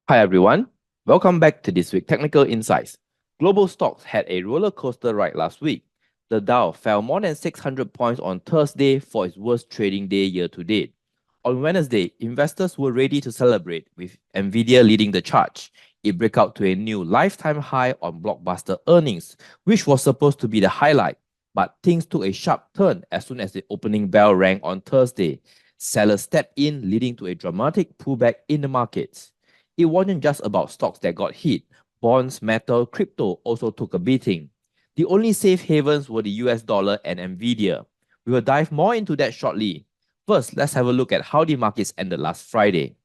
Hi everyone, welcome back to this week's Technical Insights. Global stocks had a roller coaster ride last week. The Dow fell more than 600 points on Thursday for its worst trading day year to date. On Wednesday, investors were ready to celebrate, with Nvidia leading the charge. It broke out to a new lifetime high on blockbuster earnings, which was supposed to be the highlight. But things took a sharp turn as soon as the opening bell rang on Thursday. Sellers stepped in, leading to a dramatic pullback in the markets. It wasn't just about stocks that got hit. Bonds, metal, crypto also took a beating. The only safe havens were the US dollar and Nvidia. We will dive more into that shortly. First, let's have a look at how the markets ended last Friday.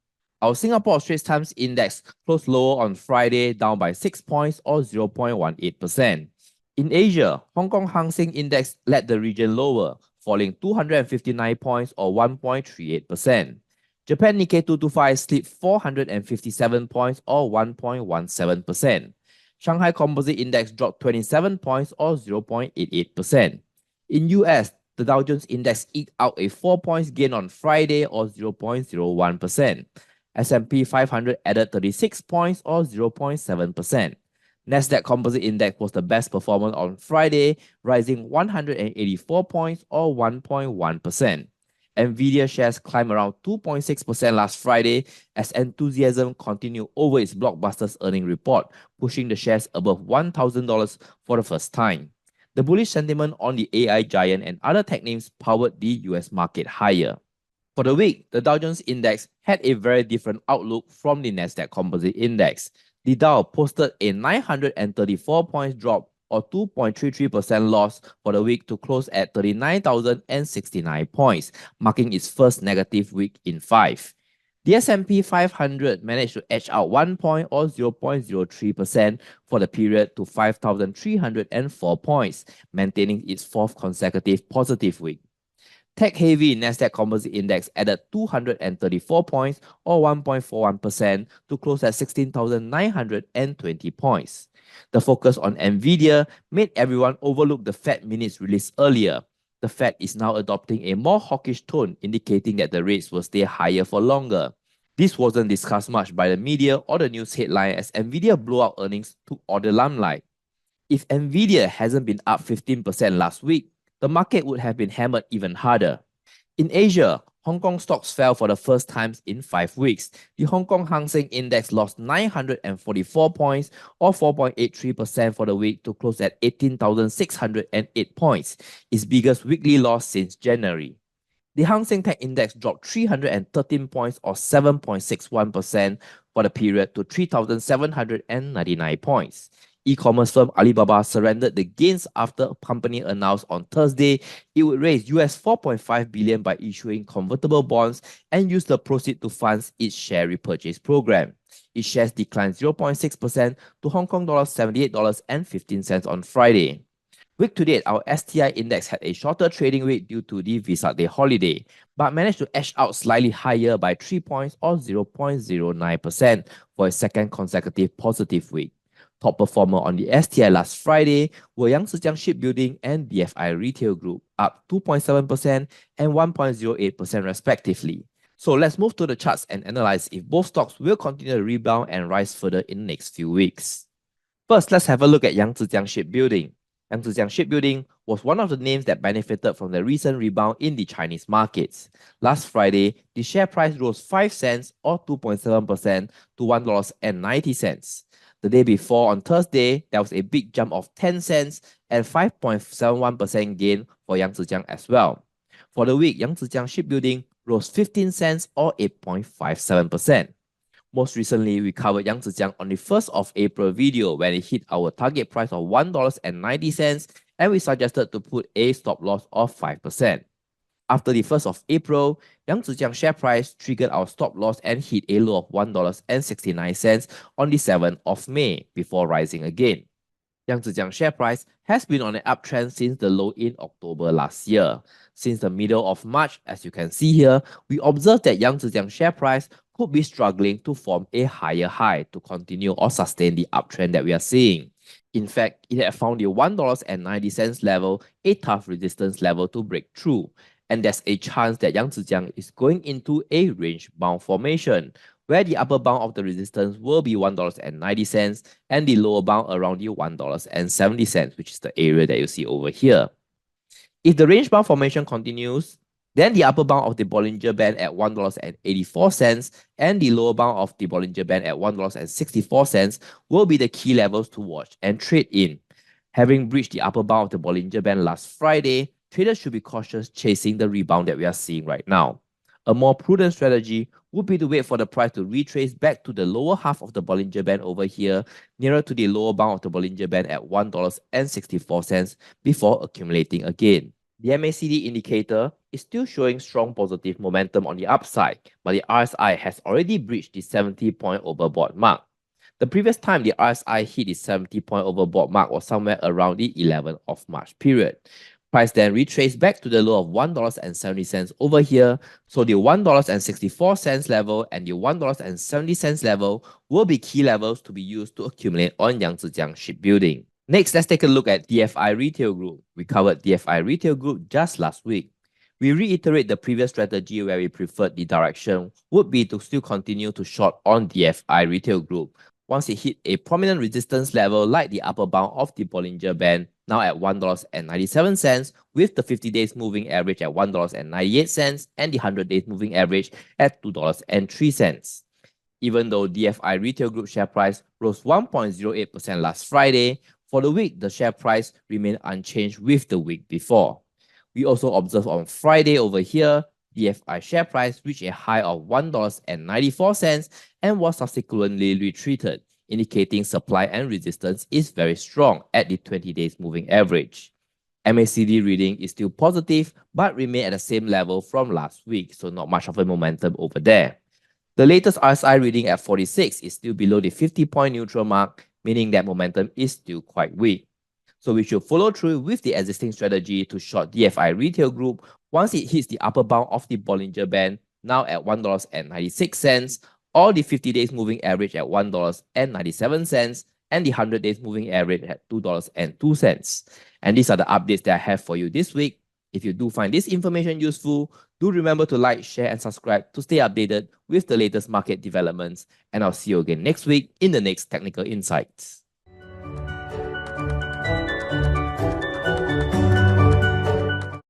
Our Singapore Straits Times Index closed lower on Friday, down by 6 points or 0.18%. In Asia, Hong Kong Hang Seng Index led the region lower, falling 259 points or 1.38%. Japan Nikkei 225 slipped 457 points or 1.17%. Shanghai Composite Index dropped 27 points or 0.88%. In US, the Dow Jones Index eked out a 4 points gain on Friday or 0.01%. S&P 500 added 36 points or 0.7%. Nasdaq Composite Index was the best performer on Friday, rising 184 points or 1.1%. Nvidia shares climbed around 2.6% last Friday as enthusiasm continued over its blockbuster's earnings report, pushing the shares above $1,000 for the first time. The bullish sentiment on the AI giant and other tech names powered the US market higher. For the week, the Dow Jones Index had a very different outlook from the Nasdaq Composite Index. The Dow posted a 934 points drop or 2.33% loss for the week to close at 39,069 points, marking its first negative week in 5. The S&P 500 managed to edge out 1 point or 0.03% for the period to 5,304 points, maintaining its fourth consecutive positive week. Tech-heavy Nasdaq Composite Index added 234 points or 1.41% to close at 16,920 points. The focus on Nvidia made everyone overlook the Fed minutes released earlier. The Fed is now adopting a more hawkish tone, indicating that the rates will stay higher for longer. This wasn't discussed much by the media or the news headline as Nvidia blowout earnings took all the limelight. If Nvidia hasn't been up 15% last week, the market would have been hammered even harder. In Asia, Hong Kong stocks fell for the first time in 5 weeks. The Hong Kong Hang Seng Index lost 944 points or 4.83% for the week to close at 18,608 points, its biggest weekly loss since January. The Hang Seng Tech Index dropped 313 points or 7.61% for the period to 3,799 points. E-commerce firm Alibaba surrendered the gains after the company announced on Thursday it would raise $4.5 billion by issuing convertible bonds and use the proceeds to fund its share repurchase program. Its shares declined 0.6% to Hong Kong dollars $78.15 on Friday. Week to date, our STI index had a shorter trading week due to the Vesak Day holiday, but managed to edge out slightly higher by 3 points or 0.09% for a second consecutive positive week. Top performer on the STI last Friday were Yangzijiang Shipbuilding and BFI Retail Group, up 2.7% and 1.08% respectively. So let's move to the charts and analyze if both stocks will continue to rebound and rise further in the next few weeks. First, let's have a look at Yangzijiang Shipbuilding. Yangzijiang Shipbuilding was one of the names that benefited from the recent rebound in the Chinese markets. Last Friday, the share price rose 5 cents or 2.7% to $1.90. The day before, on Thursday, there was a big jump of 10 cents and 5.71% gain for Yangzijiang as well. For the week, Yangzijiang Shipbuilding rose 15 cents or 8.57%. Most recently, we covered Yangzijiang on the 1st of April video when it hit our target price of $1.90 and we suggested to put a stop loss of 5%. After the 1st of April, Yangzijiang share price triggered our stop loss and hit a low of $1.69 on the 7th of May before rising again. Yangzijiang share price has been on an uptrend since the low in October last year. Since the middle of March, as you can see here, we observed that Yangzijiang share price could be struggling to form a higher high to continue or sustain the uptrend that we are seeing. In fact, it had found the $1.90 level a tough resistance level to break through, and there's a chance that Yangzijiang is going into a range-bound formation, where the upper bound of the resistance will be $1.90 and the lower bound around the $1.70, which is the area that you see over here. If the range bound formation continues, then the upper bound of the Bollinger Band at $1.84 and the lower bound of the Bollinger Band at $1.64 will be the key levels to watch and trade in. Having breached the upper bound of the Bollinger Band last Friday, traders should be cautious chasing the rebound that we are seeing right now. A more prudent strategy would be to wait for the price to retrace back to the lower half of the Bollinger Band over here, nearer to the lower bound of the Bollinger Band at $1.64 before accumulating again. The MACD indicator is still showing strong positive momentum on the upside, but the RSI has already breached the 70-point overbought mark. The previous time the RSI hit the 70-point overbought mark was somewhere around the 11th of March period. Price then retraced back to the low of $1.70 over here, so the $1.64 level and the $1.70 level will be key levels to be used to accumulate on Yangzijiang Shipbuilding. Next, let's take a look at DFI Retail Group. We covered DFI Retail Group just last week. We reiterate the previous strategy where we preferred the direction would be to still continue to short on DFI Retail Group once it hit a prominent resistance level like the upper bound of the Bollinger Band, now at $1.97, with the 50 days moving average at $1.98 and the 100 days moving average at $2.03. Even though DFI Retail Group share price rose 1.08% last Friday, for the week, the share price remained unchanged with the week before. We also observed on Friday over here, DFI share price reached a high of $1.94 and was subsequently retreated, indicating supply and resistance is very strong at the 20 days moving average. MACD reading is still positive but remain at the same level from last week, so not much of a momentum over there. The latest RSI reading at 46 is still below the 50-point neutral mark, meaning that momentum is still quite weak. So we should follow through with the existing strategy to short DFI Retail Group once it hits the upper bound of the Bollinger Band, now at $1.96, or the 50 days moving average at $1.97, and the 100 days moving average at $2.02. And these are the updates that I have for you this week. If you do find this information useful, do remember to like, share, and subscribe to stay updated with the latest market developments. And I'll see you again next week in the next Technical Insights.